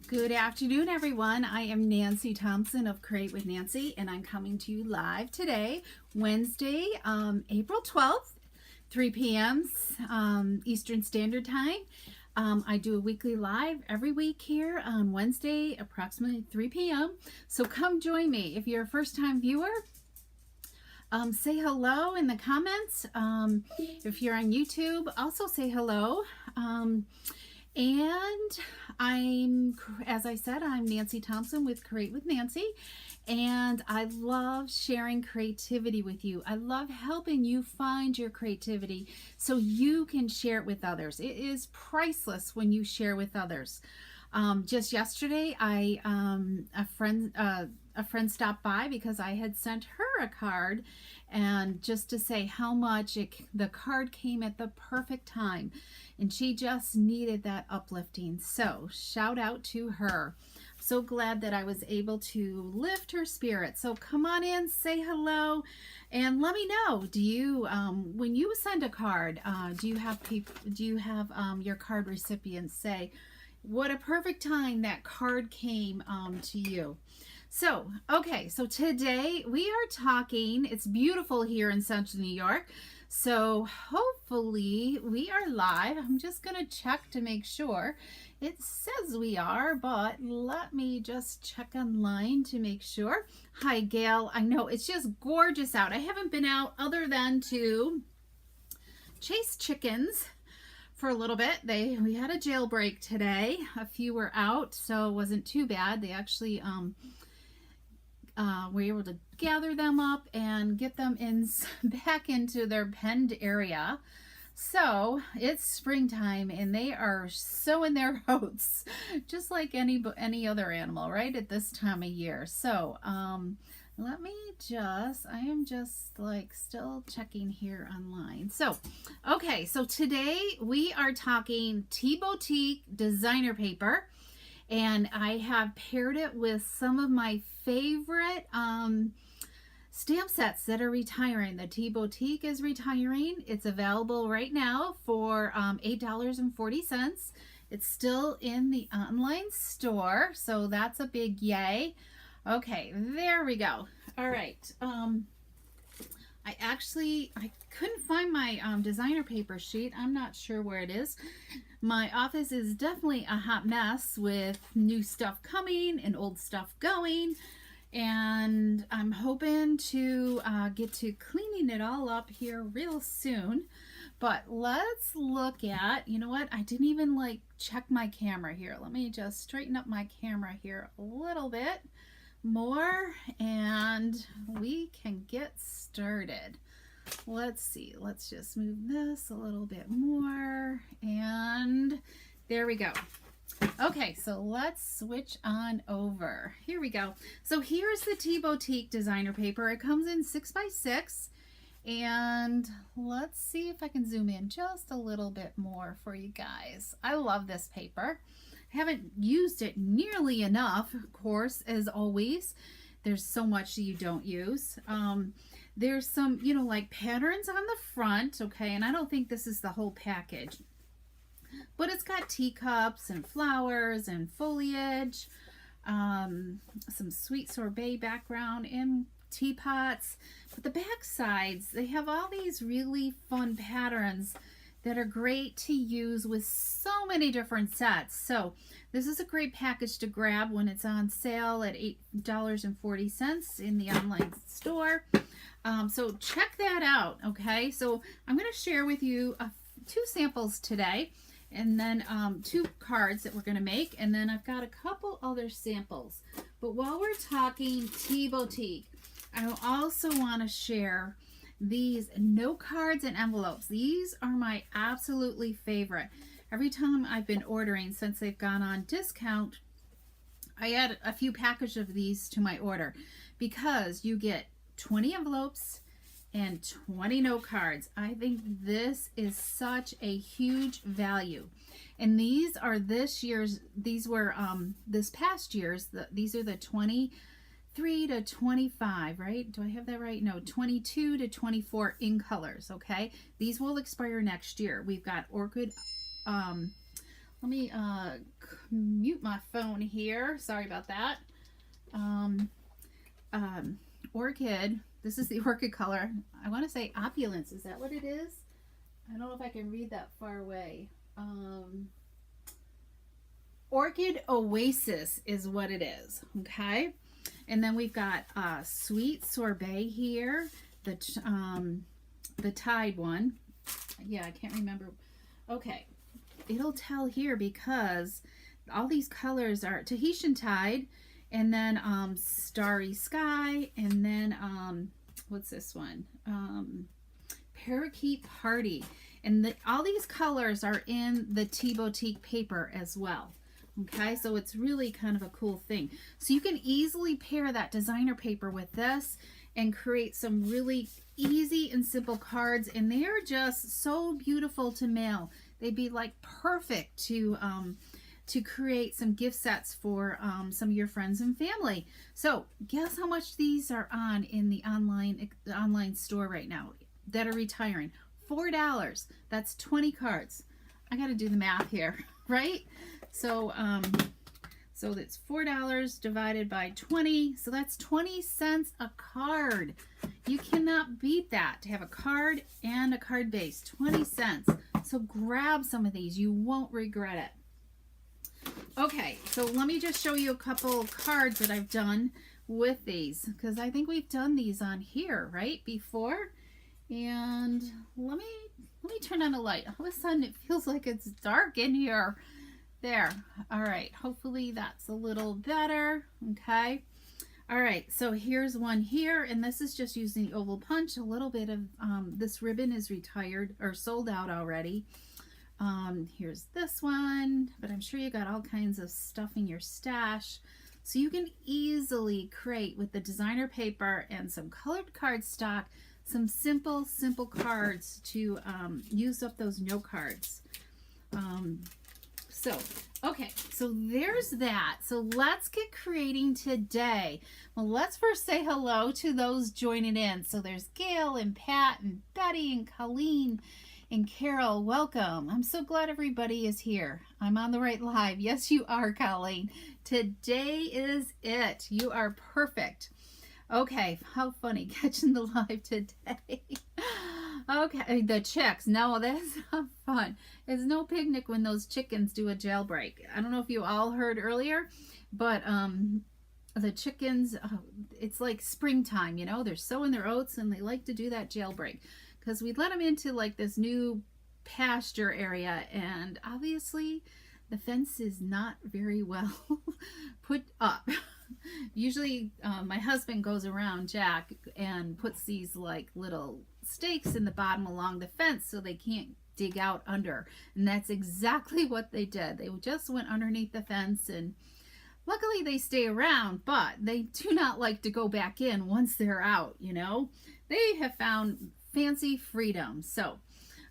Good afternoon, everyone. I am Nancy Thompson of Create with Nancy, and I'm coming to you live today, Wednesday, April 12th, 3 p.m. Eastern Standard Time. I do a weekly live every week here on Wednesday, approximately 3 p.m. So come join me. If you're a first-time viewer, say hello in the comments. If you're on YouTube, also say hello. And as I said, I'm Nancy Thompson with Create with Nancy, and I love sharing creativity with you. I love helping you find your creativity so you can share it with others. It is priceless when you share with others. Just yesterday, a friend stopped by because I had sent her a card, and just to say how much the card came at the perfect time, and she just needed that uplifting. So shout out to her. So glad that I was able to lift her spirit. So come on in, say hello, and let me know. Do you when you send a card, do you have your card recipients say what a perfect time that card came to you? So, okay, so today we are talking, it's beautiful here in Central New York, so hopefully we are live. I'm just going to check to make sure. It says we are, but let me just check online to make sure. Hi, Gail. I know it's just gorgeous out. I haven't been out other than to chase chickens for a little bit. We had a jailbreak today. A few were out, so it wasn't too bad. They actually we were able to gather them up and get them back into their penned area. So it's springtime and they are sowing their oats just like any other animal, right, at this time of year. So let me I am just like still checking here online. So okay, so today we are talking T-Boutique designer paper, and I have paired it with some of my favorite stamp sets that are retiring. The T-Boutique is retiring. It's available right now for $8.40. It's still in the online store, so that's a big yay. Okay, there we go. All right. I couldn't find my designer paper sheet. I'm not sure where it is. My office is definitely a hot mess with new stuff coming and old stuff going, and I'm hoping to get to cleaning it all up here real soon. But let's look at, you know what, I didn't even check my camera here. Let me just straighten up my camera here a little bit more and we can get started. Let's see, let's just move this a little bit more, and there we go. Okay, so let's switch on over. Here we go. So here's the T-Boutique designer paper. It comes in 6x6, and let's see if I can zoom in just a little bit more for you guys. I love this paper. I haven't used it nearly enough, of course, as always. There's so much that you don't use. There's some, like patterns on the front, okay, and I don't think this is the whole package. But it's got teacups and flowers and foliage, some sweet sorbet background and teapots. But the back sides, they have all these really fun patterns that are great to use with so many different sets. So this is a great package to grab when it's on sale at $8.40 in the online store. So check that out, okay? So I'm going to share with you two samples today, and then two cards that we're going to make, and then I've got a couple other samples. But while we're talking T-Boutique, I also want to share these note cards and envelopes. These are my absolutely favorite. Every time I've been ordering since they've gone on discount, I add a few packages of these to my order because you get 20 envelopes and 20 note cards. I think this is such a huge value. And these are this past year's, these are the 23 to 25, right? Do I have that right? No, 22 to 24 in colors, okay? These will expire next year. We've got orchid let me mute my phone here. Sorry about that. Um, Orchid. This is the orchid color. I want to say opulence. Is that what it is? I don't know if I can read that far away. Orchid Oasis is what it is. Okay. And then we've got Sweet Sorbet here. The Tide one. Yeah, I can't remember. Okay. It'll tell here because all these colors are Tahitian Tide, and then Starry Sky, and then what's this one? Parakeet Party. And all these colors are in the Tea Boutique paper as well. Okay, so it's really kind of a cool thing. So you can easily pair that designer paper with this and create some really easy and simple cards, and they are just so beautiful to mail. They'd be like perfect to create some gift sets for some of your friends and family. So guess how much these are on in the online store right now that are retiring? $4. That's 20 cards. I got to do the math here, right? So so that's $4 divided by 20. So that's 20 cents a card. You cannot beat that, to have a card and a card base. 20 cents. So grab some of these. You won't regret it. Okay, so let me just show you a couple cards that I've done with these, because I think we've done these on here, right, before. And let me turn on a light. All of a sudden it feels like it's dark in here. There. All right. Hopefully that's a little better. Okay. All right. So here's one here, and this is just using the oval punch. A little bit of this ribbon is retired or sold out already. Here's this one, but I'm sure you got all kinds of stuff in your stash. So you can easily create with the designer paper and some colored cardstock some simple cards to use up those note cards. Okay, so there's that. So let's get creating today. Well, let's first say hello to those joining in. So there's Gail and Pat and Betty and Colleen and Carol. Welcome. I'm so glad everybody is here. I'm on the right live. Yes, you are, Colleen. Today is it. You are perfect. Okay, how funny catching the live today. Okay, the chicks. No, that's not fun. It's no picnic when those chickens do a jailbreak. I don't know if you all heard earlier, but the chickens, it's like springtime, you know. They're sowing their oats and they like to do that jailbreak because we let them into like this new pasture area, and obviously the fence is not very well put up. Usually my husband goes around Jack and puts these like little stakes in the bottom along the fence so they can't dig out under, and that's exactly what they did. They just went underneath the fence, and luckily they stay around, but they do not like to go back in once they're out, you know. They have found fancy freedom. So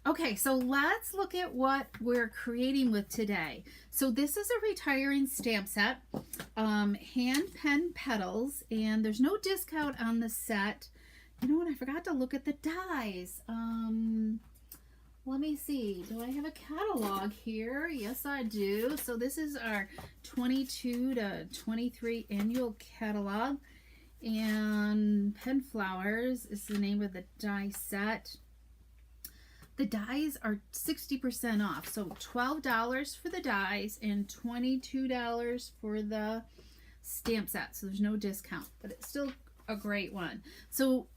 okay, so let's look at what we're creating with today. So this is a retiring stamp set, hand pen petals, and there's no discount on the set. You know what, I forgot to look at the dies. Let me see, do I have a catalog here? Yes, I do. So this is our 22 to 23 annual catalog, and Pen Flowers is the name of the die set. The dies are 60% off, so $12 for the dies and $22 for the stamp set. So there's no discount, but it's still a great one. So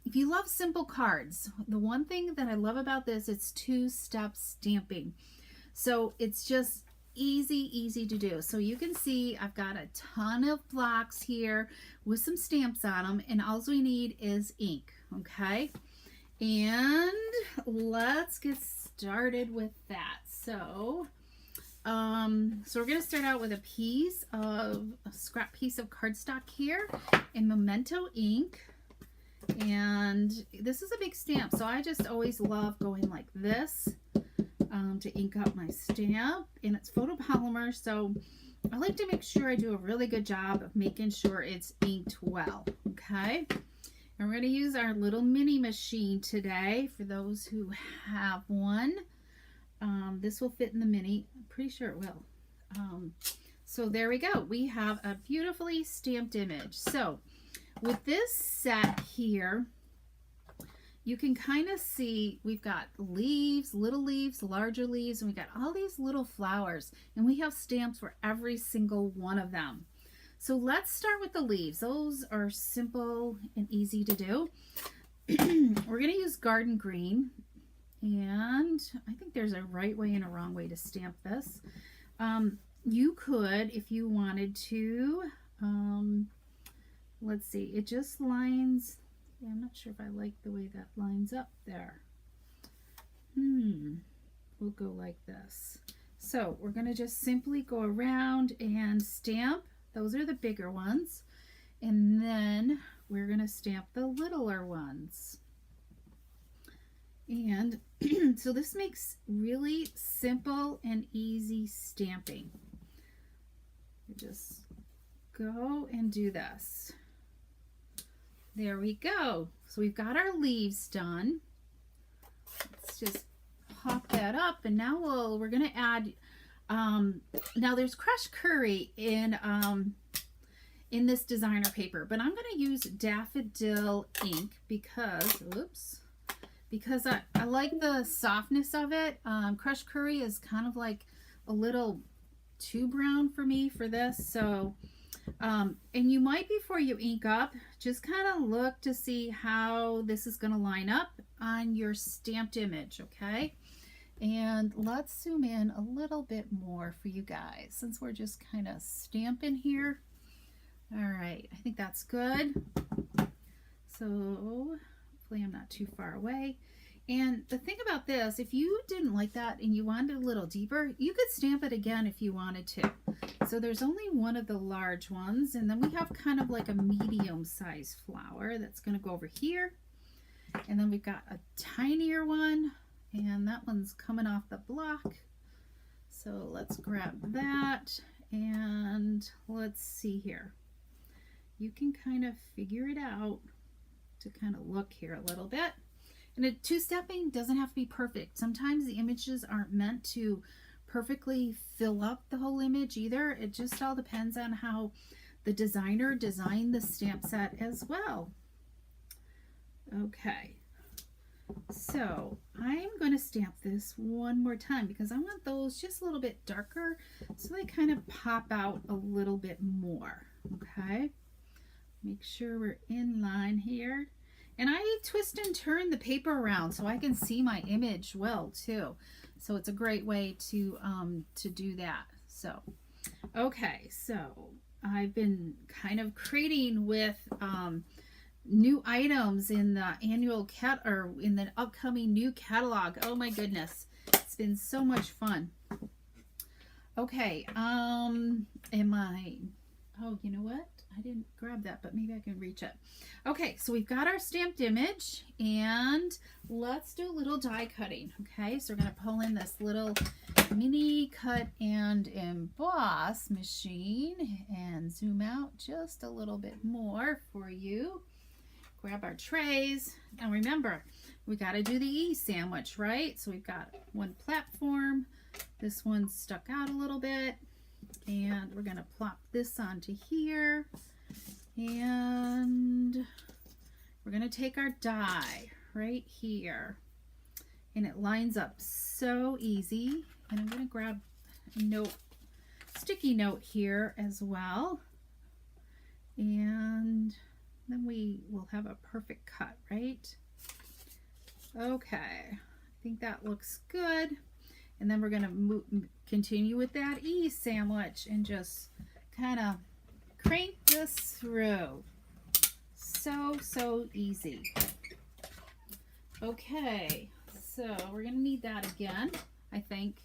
if you love simple cards, the one thing that I love about this, it's two-step stamping. So it's just easy to do. So you can see I've got a ton of blocks here with some stamps on them, and all we need is ink. Okay. And let's get started with that. So we're going to start out with a scrap piece of cardstock here in Memento ink. And this is a big stamp, so I just always love going like this to ink up my stamp. And it's photopolymer, so I like to make sure I do a really good job of making sure it's inked well. Okay. And we're going to use our little mini machine today for those who have one. This will fit in the mini. I'm pretty sure it will. So there we go. We have a beautifully stamped image. So with this set here, you can kind of see we've got leaves, little leaves, larger leaves, and we got all these little flowers, and we have stamps for every single one of them. So let's start with the leaves. Those are simple and easy to do. We're going to use garden green, and I think there's a right way and a wrong way to stamp this. You could, if you wanted to, let's see, it just lines. Yeah, I'm not sure if I like the way that lines up there. We'll go like this. So we're going to just simply go around and stamp. Those are the bigger ones. And then we're going to stamp the littler ones. And so this makes really simple and easy stamping. You just go and do this. There we go. So we've got our leaves done. Let's just pop that up, and now we're going to add. Now there's crushed curry in this designer paper, but I'm going to use daffodil ink because, because I like the softness of it. Crushed curry is kind of like a little too brown for me for this, so. And you might, before you ink up, just kind of look to see how this is going to line up on your stamped image, okay? And let's zoom in a little bit more for you guys, since we're just kind of stamping here. All right, I think that's good. So hopefully I'm not too far away. And the thing about this, if you didn't like that and you wanted a little deeper, you could stamp it again if you wanted to. So there's only one of the large ones, and then we have kind of like a medium-sized flower that's going to go over here. And then we've got a tinier one, and that one's coming off the block. So let's grab that, and let's see here. You can kind of figure it out to kind of look here a little bit. And two-stepping doesn't have to be perfect. Sometimes the images aren't meant to perfectly fill up the whole image either. It just all depends on how the designer designed the stamp set as well. Okay, so I'm going to stamp this one more time because I want those just a little bit darker so they kind of pop out a little bit more. Okay, make sure we're in line here. And I twist and turn the paper around so I can see my image well too. So it's a great way to do that. So, okay, so I've been kind of creating with new items in the annual in the upcoming new catalog. Oh my goodness, it's been so much fun. Okay, oh, you know what? I didn't grab that, but maybe I can reach it. Okay, so we've got our stamped image, and let's do a little die cutting. Okay, so we're going to pull in this little mini cut and emboss machine and zoom out just a little bit more for you. Grab our trays, and remember, we got to do the E sandwich, right? So we've got one platform. This one's stuck out a little bit. And we're going to plop this onto here, and we're going to take our die right here, and it lines up so easy. And I'm going to grab a sticky note here as well, and then we will have a perfect cut, right? Okay, I think that looks good. And then we're going to continue with that E sandwich and just kind of crank this through. So easy. Okay, so we're going to need that again, I think.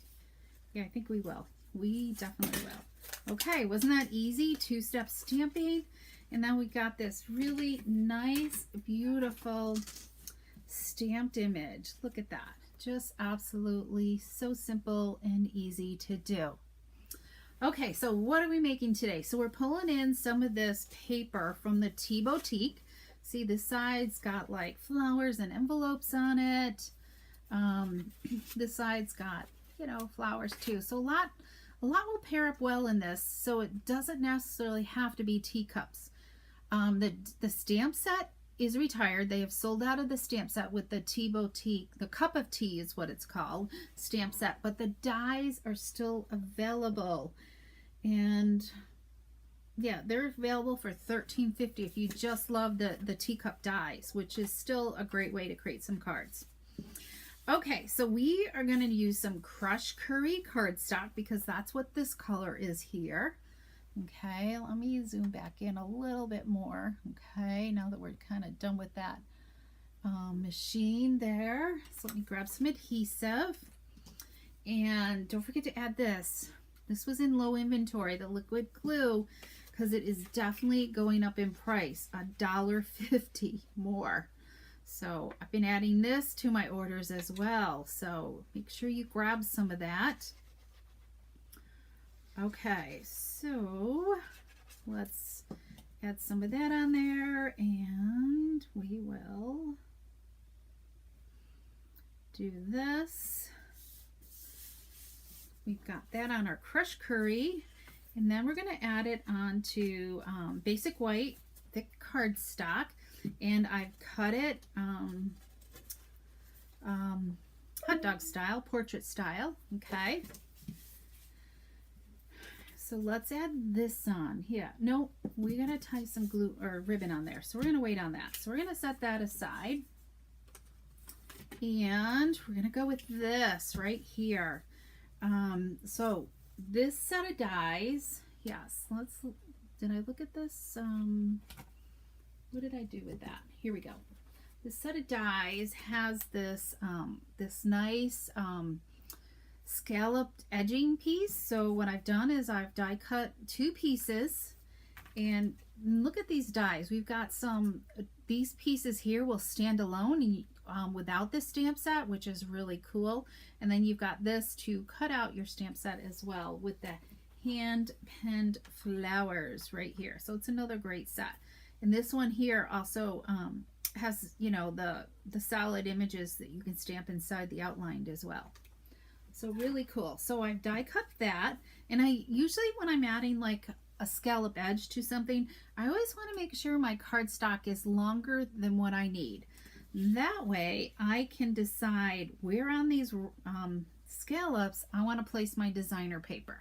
Yeah, I think we will. We definitely will. Okay, wasn't that easy? Two-step stamping. And then we got this really nice, beautiful stamped image. Look at that. Just absolutely so simple and easy to do. Okay, so what are we making today? So we're pulling in some of this paper from the Tea Boutique. See, the side's got like flowers and envelopes on it. This side's got you know, flowers too. So a lot will pair up well in this. So it doesn't necessarily have to be teacups. The stamp set is retired. They have sold out of the stamp set with the tea boutique. The cup of tea is what it's called, stamp set. But the dies are still available, and yeah, they're available for $13.50 if you just love the teacup dies, which is still a great way to create some cards. Okay, so we are going to use some crushed curry cardstock because that's what this color is here. Okay, let me zoom back in a little bit more. Okay, now that we're kind of done with that machine there. So let me grab some adhesive. And don't forget to add this. This was in low inventory, the liquid glue, because it is definitely going up in price, $1.50 more. So I've been adding this to my orders as well. So make sure you grab some of that. Okay, so let's add some of that on there, and we will do this. We've got that on our crushed curry, and then we're going to add it onto basic white thick cardstock, and I've cut it hot dog style, portrait style. Okay. So let's add this on. Yeah, no, we're going to tie some glue or ribbon on there. So we're going to wait on that. So we're going to set that aside. And we're going to go with this right here. So this set of dies, yes, did I look at this? What did I do with that? Here we go. This set of dies has this, this nice, scalloped edging piece. So what I've done is I've die cut 2 pieces, and look at these dies. We've got some, these pieces here will stand alone without this stamp set, which is really cool. And then you've got this to cut out your stamp set as well with the hand penned flowers right here. So it's another great set. And this one here also has, you know, the solid images that you can stamp inside the outlined as well. So really cool. So I've die cut that, and I usually, when I'm adding like a scallop edge to something, I always want to make sure my cardstock is longer than what I need. That way I can decide where on these scallops I want to place my designer paper.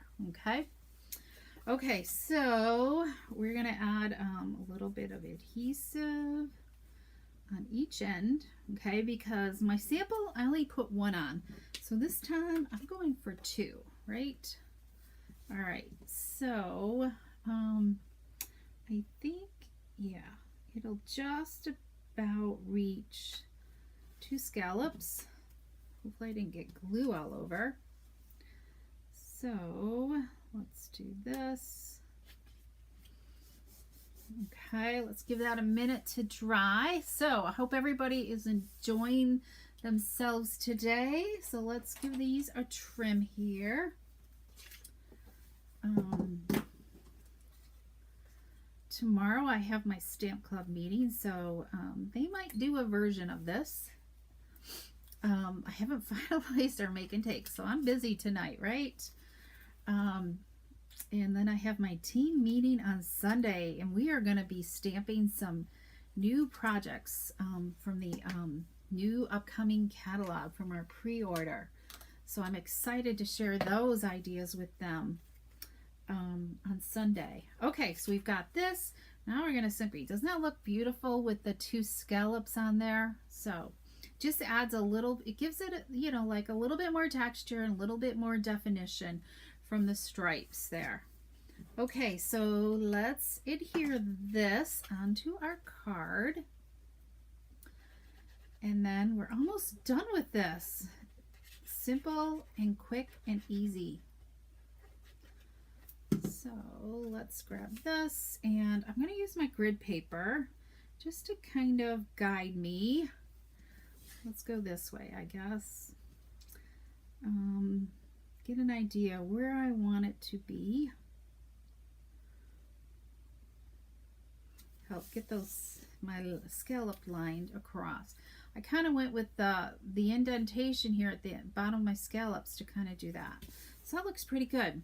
Okay, so we're going to add a little bit of adhesive on each end, okay, because my sample I only put 1 on, so this time I'm going for 2, right? All right, so I think, yeah, it'll just about reach 2 scallops. Hopefully I didn't get glue all over. So let's do this. Okay, let's give that a minute to dry. So I hope everybody is enjoying themselves today. So let's give these a trim here. Tomorrow I have my stamp club meeting, so they might do a version of this. I haven't finalized our make and take, so I'm busy tonight, right? And then I have my team meeting on Sunday, and we are going to be stamping some new projects from the new upcoming catalog from our pre-order. So I'm excited to share those ideas with them on Sunday. Okay, so we've got this. Now we're going to simply, doesn't that look beautiful with the 2 scallops on there? So just adds a little, it gives it, you know, like a little bit more texture and a little bit more definition from the stripes there. Okay, so let's adhere this onto our card, and then we're almost done with this. Simple and quick and easy. So let's grab this, and I'm going to use my grid paper just to kind of guide me. Let's go this way, I guess. Get an idea where I want it to be. Help get those, my scallop lined across. I kind of went with the indentation here at the bottom of my scallops to kind of do that. So that looks pretty good.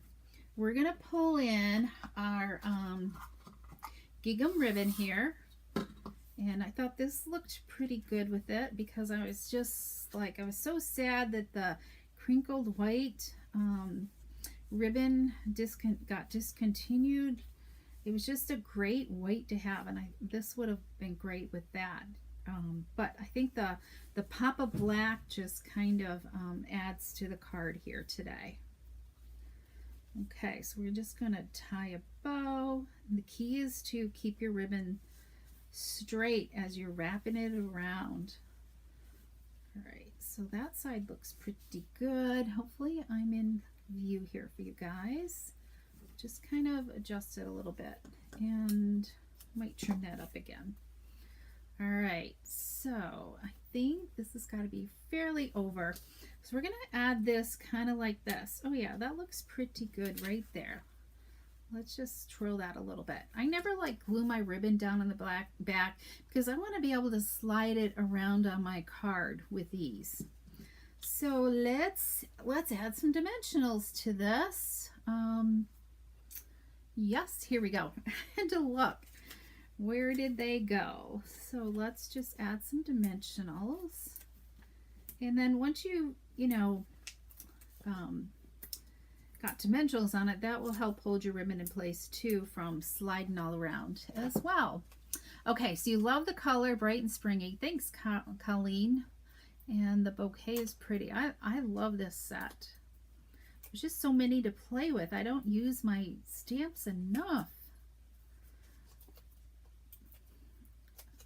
We're going to pull in our gingham ribbon here. And I thought this looked pretty good with it because I was just like, I was so sad that the crinkled white ribbon got discontinued. It was just a great white to have, and this would have been great with that. But I think the pop of black just kind of adds to the card here today. Okay, so we're just going to tie a bow. And the key is to keep your ribbon straight as you're wrapping it around. All right, so that side looks pretty good. Hopefully I'm in view here for you guys. Just kind of adjust it a little bit and might trim that up again. All right, so I think this has got to be fairly over. So we're going to add this kind of like this. Oh yeah, that looks pretty good right there. Let's just twirl that a little bit. I never like glue my ribbon down on the back because I want to be able to slide it around on my card with ease. So let's add some dimensionals to this. Yes, here we go. I had to look. Where did they go? So let's just add some dimensionals. And then once you got dimensionals on it, that will help hold your ribbon in place too from sliding all around as well. Okay, so you love the color, bright and springy. Thanks, Colleen. And the bouquet is pretty. I love this set. There's just so many to play with. I don't use my stamps enough.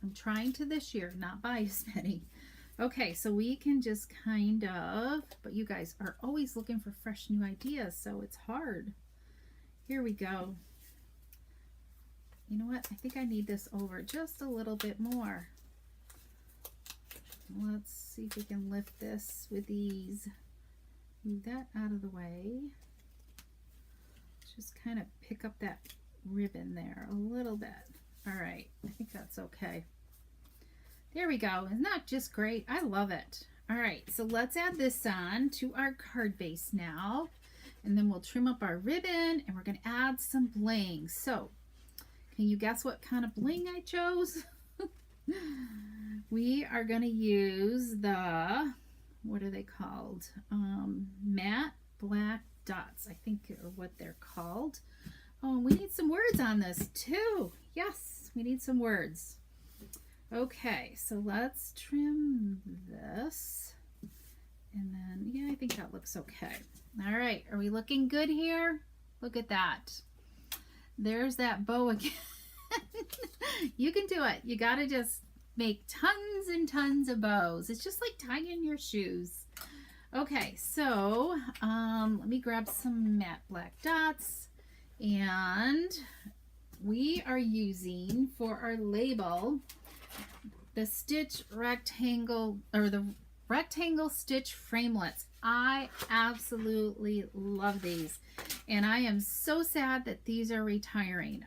I'm trying to this year not buy as many. Okay, so we can just kind of, but you guys are always looking for fresh new ideas, so it's hard. Here we go. You know what? I think I need this over just a little bit more. Let's see if we can lift this with ease. Move that out of the way. Just kind of pick up that ribbon there a little bit. All right, I think that's okay. There we go. Isn't that just great? I love it. All right, so let's add this on to our card base now. And then we'll trim up our ribbon and we're going to add some bling. So, can you guess what kind of bling I chose? We are going to use the, what are they called? Matte black dots, I think are what they're called. Oh, we need some words on this too. Yes, we need some words. Okay, so let's trim this. And then, yeah, I think that looks okay. All right, are we looking good here? Look at that. There's that bow again. You can do it. You got to just make tons and tons of bows. It's just like tying your shoes. Okay, so let me grab some matte black dots. And we are using for our label the stitch rectangle, or the rectangle stitch framelits. I absolutely love these, and I am so sad that these are retiring.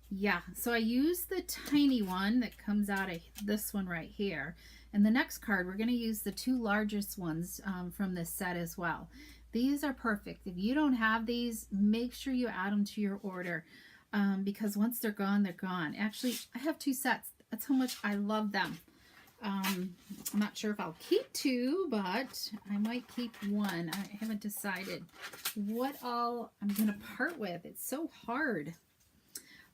Yeah, so I use the tiny one that comes out of this one right here, and the next card we're going to use the two largest ones from this set as well. These are perfect. If you don't have these, make sure you add them to your order, because once they're gone, they're gone. Actually, I have two sets. That's how much I love them. I'm not sure if I'll keep two, but I might keep one. I haven't decided what all I'm going to part with. It's so hard.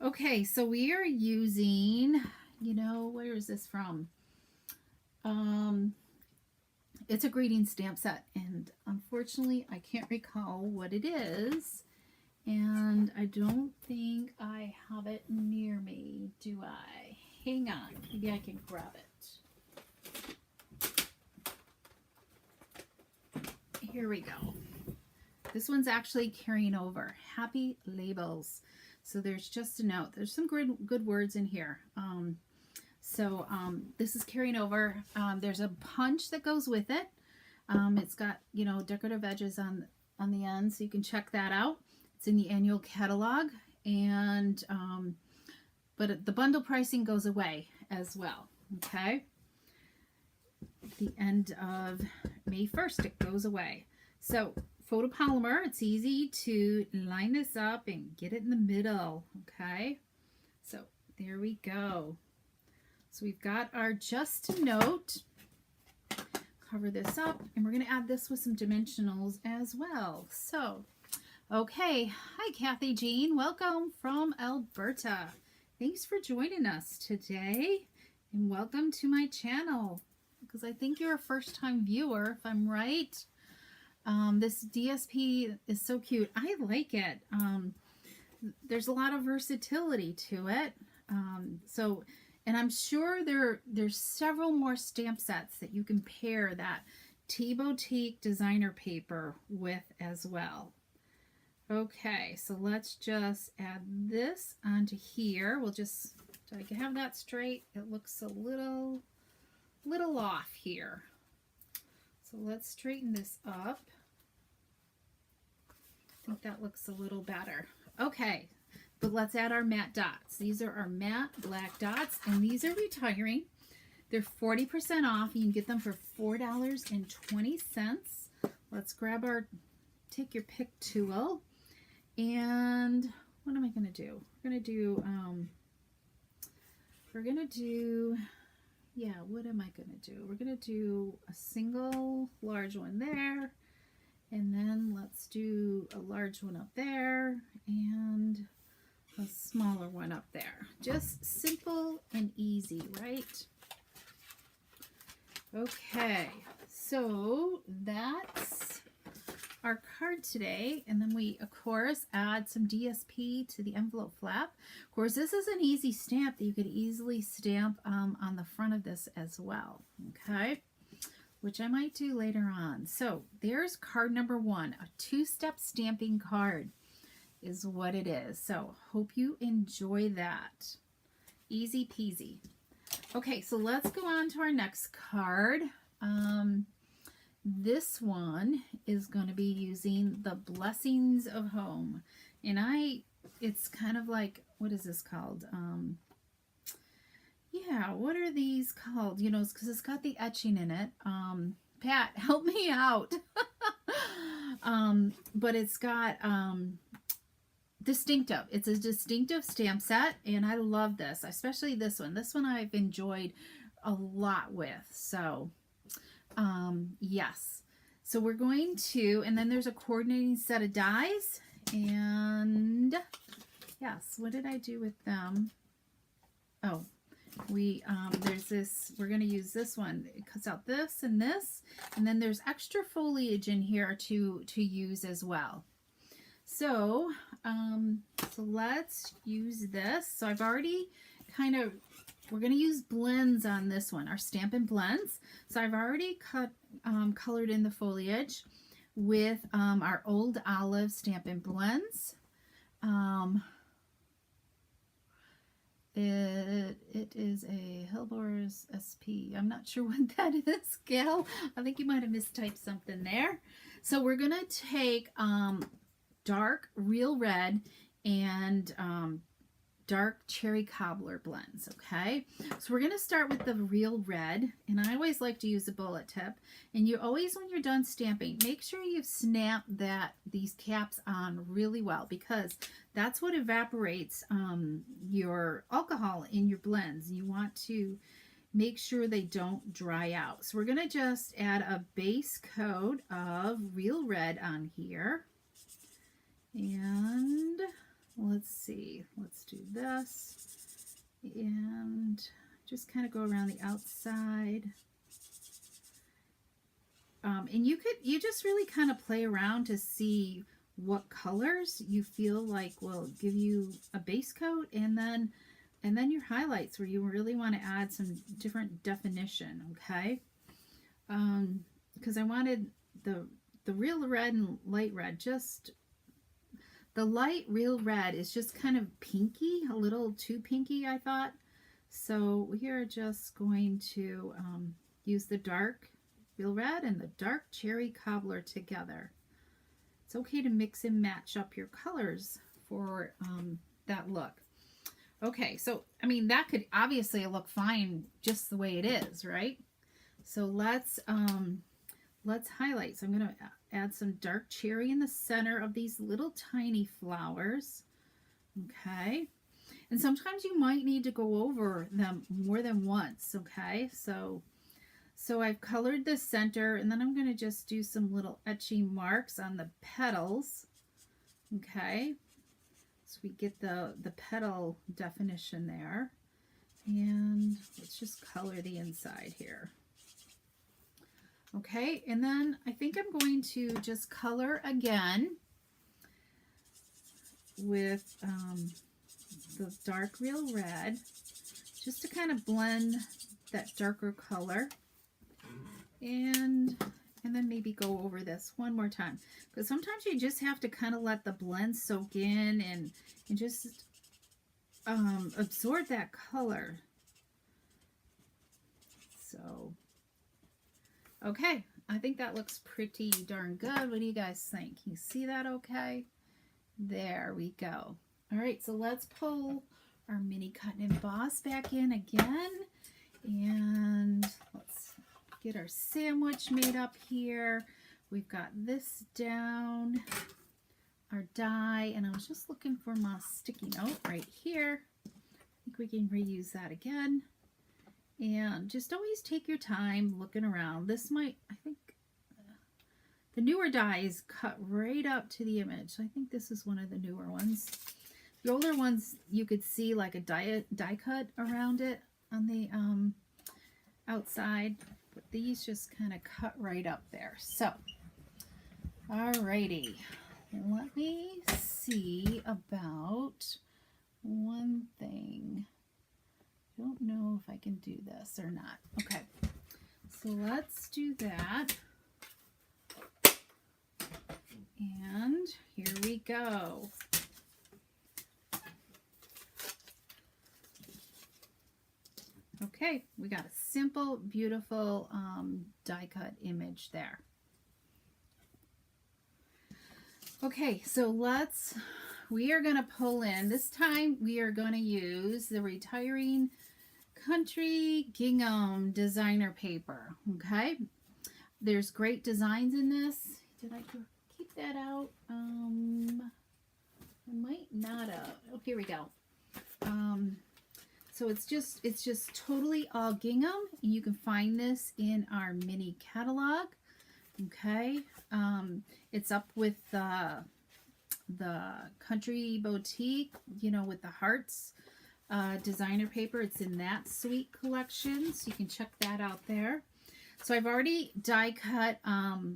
Okay, so we are using, where is this from? It's a greeting stamp set, and unfortunately I can't recall what it is, and I don't think I have it near me, do I? Hang on, maybe I can grab it. Here we go. This one's actually carrying over. Happy labels. So there's just a note. There's some good words in here. This is carrying over. There's a punch that goes with it. It's got, decorative edges on the end, so you can check that out. It's in the annual catalog, and but the bundle pricing goes away as well. Okay. the end of May 1st. It goes away. So photopolymer, it's easy to line this up and get it in the middle. Okay, so there we go. So we've got our just a note. Cover this up, and we're going to add this with some dimensionals as well. So, okay. Hi, Kathy Jean. Welcome from Alberta. Thanks for joining us today, and welcome to my channel, because I think you're a first-time viewer, if I'm right. This DSP is so cute. I like it. There's a lot of versatility to it. And I'm sure there's several more stamp sets that you can pair that Tea Boutique designer paper with as well. Okay, so let's just add this onto here. We'll just, so I can have that straight. It looks a little off here. So let's straighten this up. I think that looks a little better. Okay. But let's add our matte dots. These are our matte black dots, and these are retiring. They're 40% off. You can get them for $4.20. Let's grab our, take your pick tool, and what am I going to do? We're going to do, yeah, what am I going to do? We're going to do a single large one there, and then let's do a large one up there, and a smaller one up there. Just simple and easy, right? Okay, so that's our card today, and then we of course add some DSP to the envelope flap. Of course, this is an easy stamp that you could easily stamp on the front of this as well, okay, which I might do later on. So there's card number 1, a 2-step stamping card is what it is. So hope you enjoy that. Easy peasy. Okay, so let's go on to our next card. This one is going to be using the Blessings of Home, and it's kind of like, what is this called? Yeah, what are these called? You know, because it's got the etching in it. Pat, help me out. But it's got distinctive. It's a distinctive stamp set, and I love this, especially this one. This one I've enjoyed a lot with. So, yes. So we're going to, and then there's a coordinating set of dies, and yes, what did I do with them? Oh, there's this, we're going to use this one. It cuts out this, and then there's extra foliage in here to use as well. So, so let's use this. So I've already we're going to use blends on this one, our Stampin Blends. So I've already colored in the foliage with our Old Olive Stampin Blends. It is a Hellbore's SP. I'm not sure what that is, Gail. I think you might have mistyped something there. So we're going to take dark real red and dark cherry cobbler blends. Okay, so we're going to start with the real red, and I always like to use a bullet tip, and you always, when you're done stamping, make sure you snap these caps on really well, because that's what evaporates your alcohol in your blends. You want to make sure they don't dry out. So we're going to just add a base coat of real red on here. And let's see, let's do this, and just kind of go around the outside. And you just really kind of play around to see what colors you feel like will give you a base coat, and then your highlights where you really want to add some different definition. Okay, because I wanted the real red and light red, just the light real red is just kind of pinky, a little too pinky, I thought. So we are just going to use the dark real red and the dark cherry cobbler together. It's okay to mix and match up your colors for that look. Okay, so I mean, that could obviously look fine just the way it is, right? So let's highlight. So I'm going to add some dark cherry in the center of these little tiny flowers. Okay. And sometimes you might need to go over them more than once. Okay. So I've colored the center, and then I'm going to just do some little etching marks on the petals. Okay. So we get the petal definition there. And let's just color the inside here. Okay, and then I think I'm going to just color again with the dark real red, just to kind of blend that darker color, and then maybe go over this one more time, because sometimes you just have to kind of let the blend soak in and just absorb that color. So, okay, I think that looks pretty darn good. What do you guys think? Can you see that okay? There we go. All right, so let's pull our mini cut and emboss back in again, and let's get our sandwich made up here. We've got this down, our die, and I was just looking for my sticky note right here. I think we can reuse that again. And just always take your time looking around. This might, I think, the newer die is cut right up to the image. I think this is one of the newer ones. The older ones, you could see like a die cut around it on the outside. But these just kind of cut right up there. So, alrighty. Let me see about one thing. I don't know if I can do this or not. Okay, so let's do that. And here we go. Okay, we got a simple, beautiful die cut image there. Okay, so we are going to pull in, this time we are going to use the Retiring Country Gingham designer paper. Okay, there's great designs in this. Did I keep that out? I might not have. Oh, here we go. So it's just totally all gingham. You can find this in our mini catalog. Okay, it's up with the Country Boutique, you know, with the hearts designer paper. It's in that sweet collection, so you can check that out there. So I've already die cut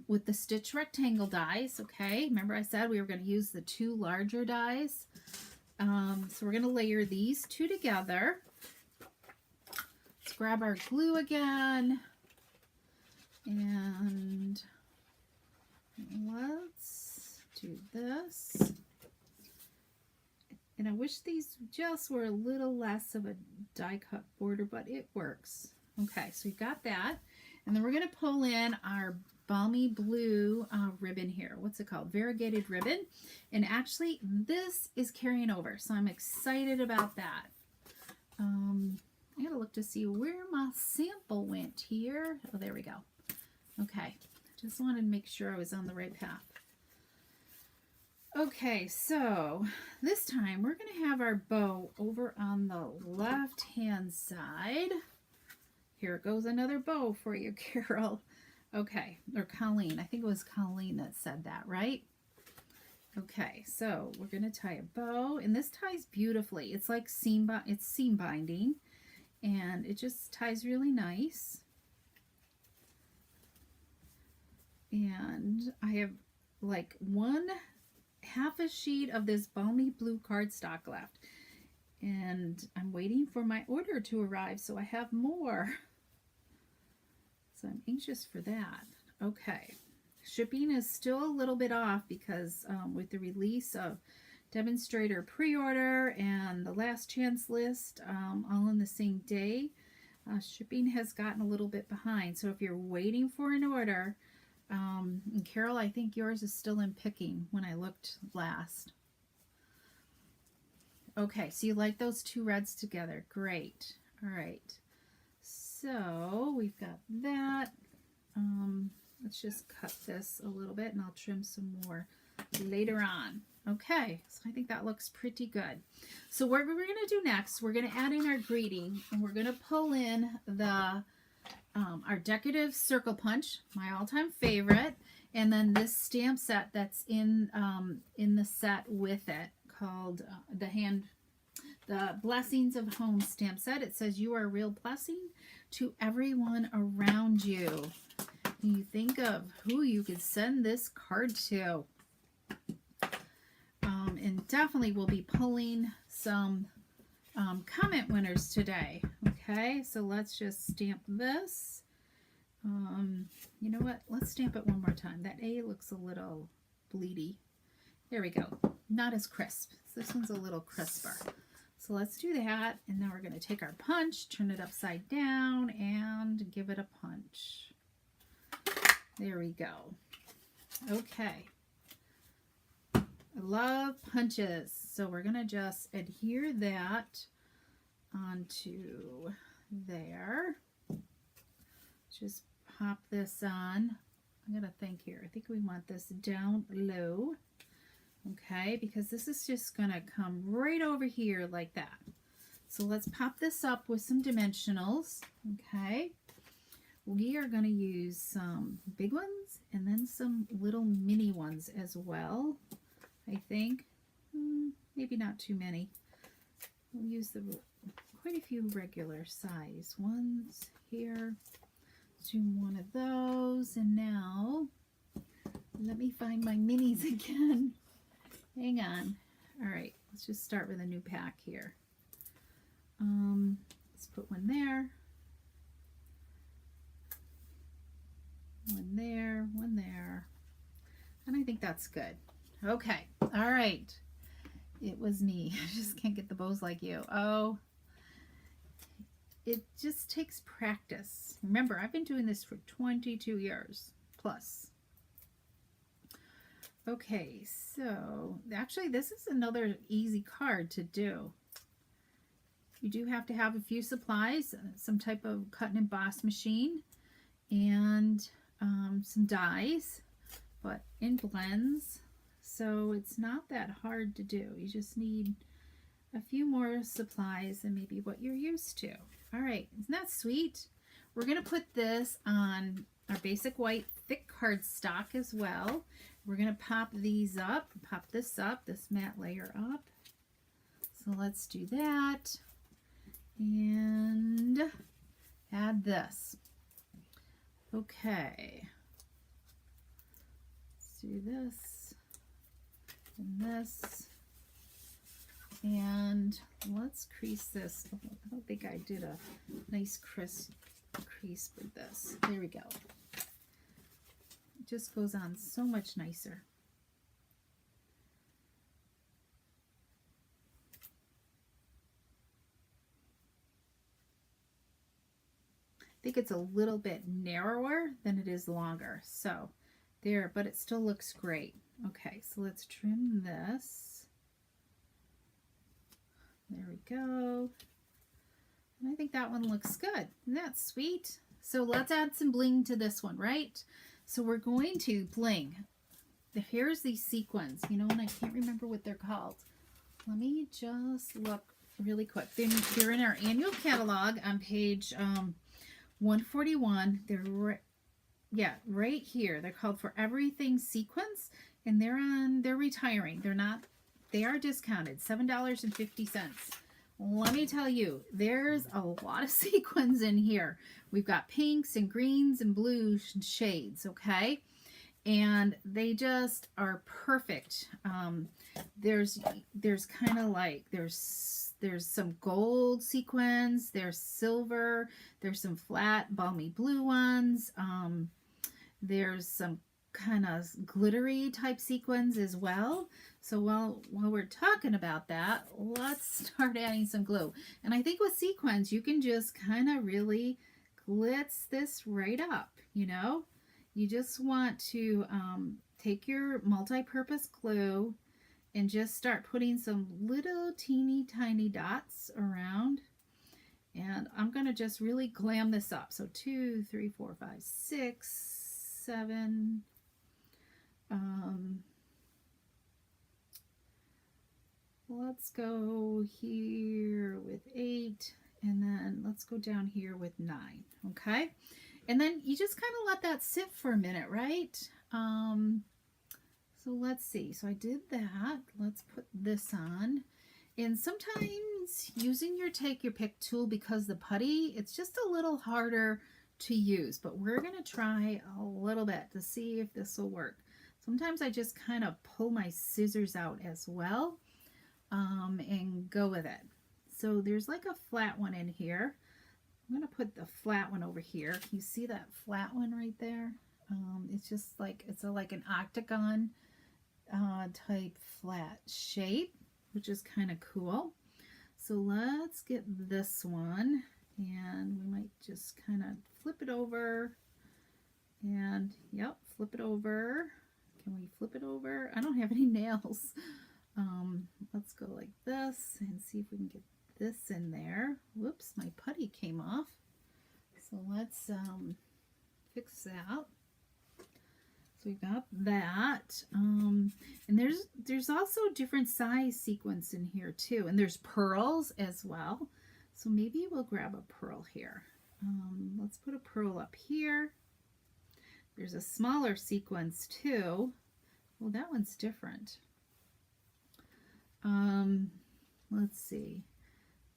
with the stitch rectangle dies. Okay, remember I said we were going to use the two larger dies. So we're going to layer these two together. Let's grab our glue again, and let's do this. And I wish these just were a little less of a die cut border, but it works. Okay, so we've got that. And then we're going to pull in our balmy blue ribbon here. What's it called? Variegated ribbon. And actually, this is carrying over, so I'm excited about that. I gotta look to see where my sample went here. Oh, there we go. Okay, just wanted to make sure I was on the right path. Okay, so this time we're going to have our bow over on the left-hand side. Here goes another bow for you, Carol. Okay, or Colleen. I think it was Colleen that said that, right? Okay, so we're going to tie a bow, and this ties beautifully. It's like seam binding, and it just ties really nice. And I have like half a sheet of this balmy blue cardstock left, and I'm waiting for my order to arrive so I have more. So I'm anxious for that. Okay, shipping is still a little bit off because with the release of demonstrator pre-order and the last chance list all on the same day, shipping has gotten a little bit behind. So if you're waiting for an order, and Carol, I think yours is still in picking when I looked last. Okay, so you like those two reds together. Great. All right. So we've got that. Let's just cut this a little bit and I'll trim some more later on. Okay, so I think that looks pretty good. So what we're going to do next, we're going to add in our greeting, and we're going to pull in the our decorative circle punch, my all-time favorite, and then this stamp set that's in the set with it, called the Blessings of Home stamp set. It says, "You are a real blessing to everyone around you." You think of who you could send this card to. And definitely we'll be pulling some comment winners today. Okay, so let's just stamp this. You know what? Let's stamp it one more time. That A looks a little bleedy. There we go. Not as crisp. This one's a little crisper. So let's do that. And now we're going to take our punch, turn it upside down, and give it a punch. There we go. Okay. I love punches. So we're going to just adhere that onto there. Just pop this on. I'm going to think here. I think we want this down low. Okay, because this is just going to come right over here like that. So let's pop this up with some dimensionals. Okay. We are going to use some big ones and then some little mini ones as well. I think maybe not too many. We'll use quite a few regular size ones here. Do one of those, and now let me find my minis again. Hang on. All right, let's just start with a new pack here. Let's put one there, one there, and I think that's good. Okay, all right. It was me. I just can't get the bows like you. Oh, it just takes practice. Remember, I've been doing this for 22 years plus. Okay, so actually this is another easy card to do. You do have to have a few supplies, some type of cut and emboss machine, and some dies, but in blends. So it's not that hard to do. You just need a few more supplies than maybe what you're used to. All right, isn't that sweet? We're going to put this on our basic white thick cardstock as well. We're going to pop these up, pop this up, this matte layer up. So let's do that and add this. Okay, let's do this and this. And let's crease this. I don't think I did a nice crisp crease with this. There we go. It just goes on so much nicer. I think it's a little bit narrower than it is longer. So there, but it still looks great. Okay, so let's trim this. There we go. And I think that one looks good. Isn't that sweet? So let's add some bling to this one, right? So we're going to bling. Here's these sequins, you know, and I can't remember what they're called. Let me just look really quick. They're in our annual catalog on page 141. They're right here. They're called For Everything Sequins, and they're retiring. They are discounted, $7.50. Let me tell you, there's a lot of sequins in here. We've got pinks and greens and blue shades, okay? And they just are perfect. There's kind of like, there's some gold sequins, there's silver, there's some flat balmy blue ones, there's some kind of glittery type sequins as well. So while we're talking about that, let's start adding some glue. And I think with sequins, you can just kind of really glitz this right up, you know. You just want to take your multi-purpose glue and just start putting some little teeny tiny dots around. And I'm going to just really glam this up. So 2, 3, 4, 5, 6, 7. Let's go here with 8. And then let's go down here with 9. Okay. And then you just kind of let that sit for a minute, right? So let's see. So I did that. Let's put this on. And sometimes using your take your pick tool, because the putty, it's just a little harder to use, but we're going to try a little bit to see if this will work. Sometimes I just kind of pull my scissors out as well and go with it. So there's like a flat one in here. I'm going to put the flat one over here. Can you see that flat one right there? It's just like, it's like an octagon type flat shape, which is kind of cool. So let's get this one, and we might just kind of flip it over, and yep, flip it over. Can we flip it over? I don't have any nails. Let's go like this and see if we can get this in there. Whoops, my putty came off. So let's fix that. So we've got that, and there's also different size sequins in here too, and there's pearls as well. So maybe we'll grab a pearl here. Let's put a pearl up here. There's a smaller sequence too. Well, that one's different. Let's see.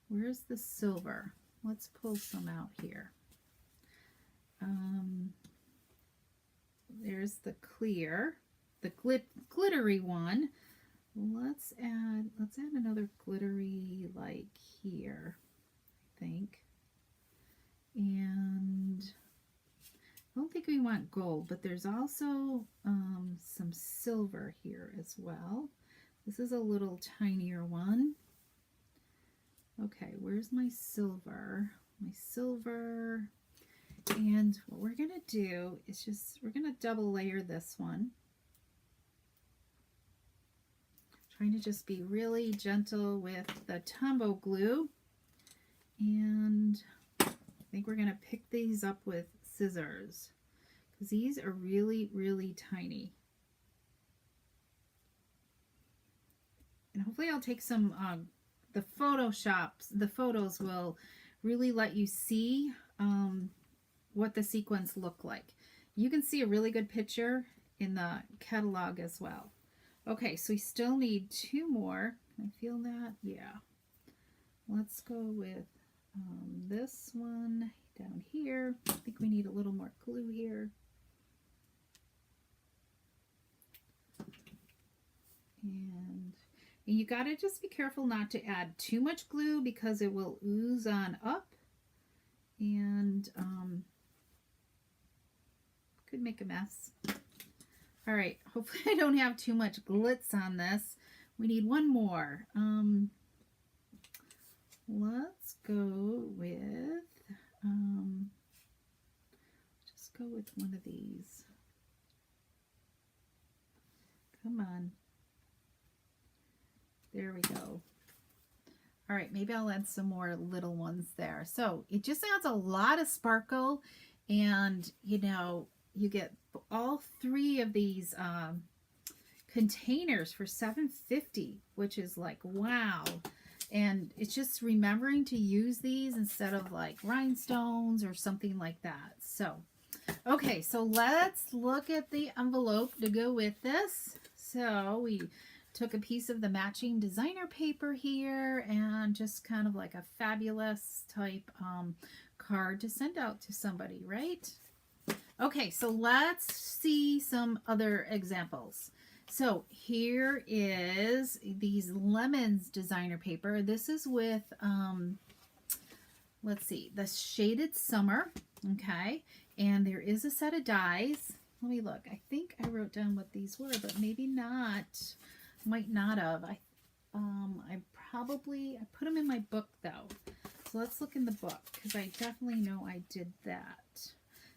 Where's the silver? Let's pull some out here. There's the clear, the glittery one. Let's add another glittery like here, I think. And I don't think we want gold, but there's also some silver here as well. This is a little tinier one. Okay, where's my silver? My silver. And what we're going to do is we're going to double layer this one. Trying to just be really gentle with the Tombow glue. And I think we're going to pick these up with scissors, because these are really, really tiny. And hopefully I'll take some, the photos will really let you see what the sequins look like. You can see a really good picture in the catalog as well. Okay, so we still need 2 more. Can I feel that? Yeah. Let's go with this one down here. I think we need a little more glue here. And you got to just be careful not to add too much glue, because it will ooze on up and could make a mess. All right, hopefully I don't have too much glitz on this. We need one more. Let's go with, just go with one of these. Come on. There we go. All right, maybe I'll add some more little ones there. So it just adds a lot of sparkle, and you know, you get all 3 of these containers for $7.50, which is like, wow. And it's just remembering to use these instead of like rhinestones or something like that. So, okay, so let's look at the envelope to go with this. So we took a piece of the matching designer paper here, and just kind of like a fabulous type card to send out to somebody, right? Okay, so let's see some other examples. So here is these lemons designer paper. This is with, let's see, the Shaded Summer, okay? And there is a set of dies. Let me look. I think I wrote down what these were, but maybe not. Might not have. I put them in my book though. So let's look in the book, because I definitely know I did that.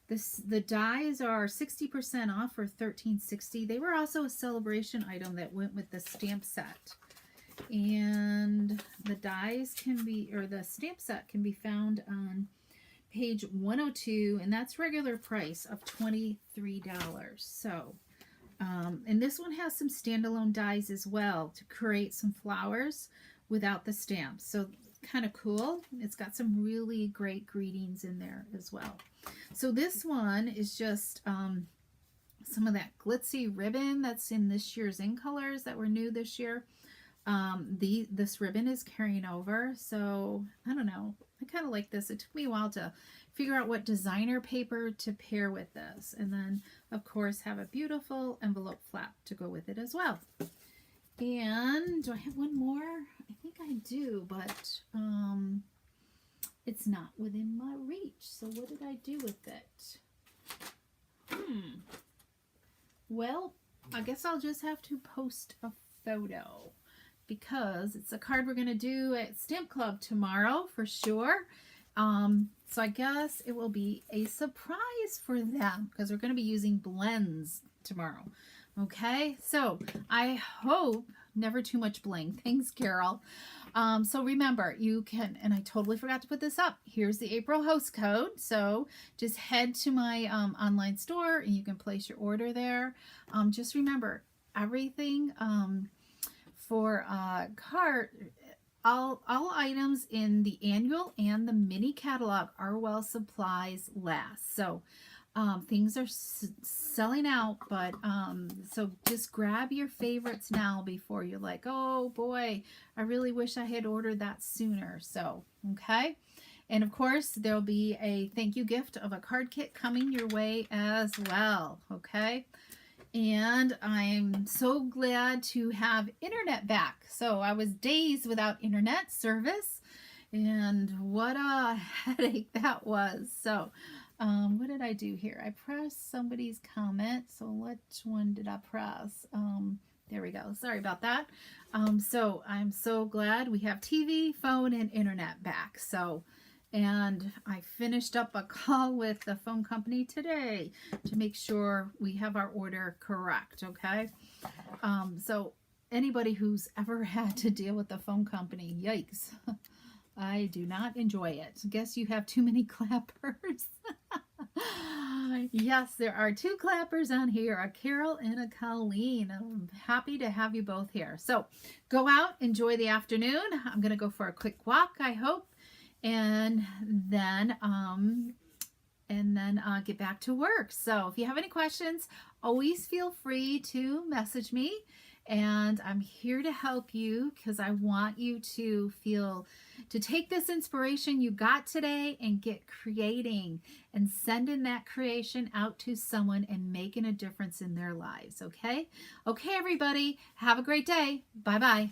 The dies are 60% off for $13.60. They were also a celebration item that went with the stamp set. And the dies can be, or the stamp set can be found on page 102, and that's regular price of $23. So, and this one has some standalone dies as well to create some flowers without the stamps. So kind of cool. It's got some really great greetings in there as well. So this one is just some of that glitzy ribbon that's in this year's In Colors that were new this year. This ribbon is carrying over, so I don't know. I kind of like this. It took me a while to figure out what designer paper to pair with this, and then of course have a beautiful envelope flap to go with it as well. And do I have one more? I think I do, but it's not within my reach. So what did I do with it? Well, I guess I'll just have to post a photo, because it's a card we're going to do at Stamp Club tomorrow for sure. So I guess it will be a surprise for them, because we're going to be using blends tomorrow. Okay, so I hope never too much bling. Thanks, Carol. So remember, you can, and I totally forgot to put this up. Here's the April host code. So just head to my online store and you can place your order there. Just remember, everything for cart, all items in the annual and the mini catalog are while supplies last. So things are selling out, but so just grab your favorites now before you're like, oh boy, I really wish I had ordered that sooner. So, okay. And of course, there'll be a thank you gift of a card kit coming your way as well. Okay. And I'm so glad to have internet back. So I was days without internet service, and what a headache that was. So what did I do here? I pressed somebody's comment. So which one did I press? There we go. Sorry about that. So I'm so glad we have TV, phone, and internet back. So, and I finished up a call with the phone company today to make sure we have our order correct. Okay. So anybody who's ever had to deal with the phone company, yikes. I do not enjoy it. Guess you have too many clappers. Yes, there are two clappers on here, a Carol and a Colleen. I'm happy to have you both here. So go out, enjoy the afternoon. I'm going to go for a quick walk, I hope, and then get back to work. So if you have any questions, always feel free to message me. And I'm here to help you, because I want you to take this inspiration you got today and get creating and sending that creation out to someone and making a difference in their lives. Okay? Okay, everybody. Have a great day. Bye-bye.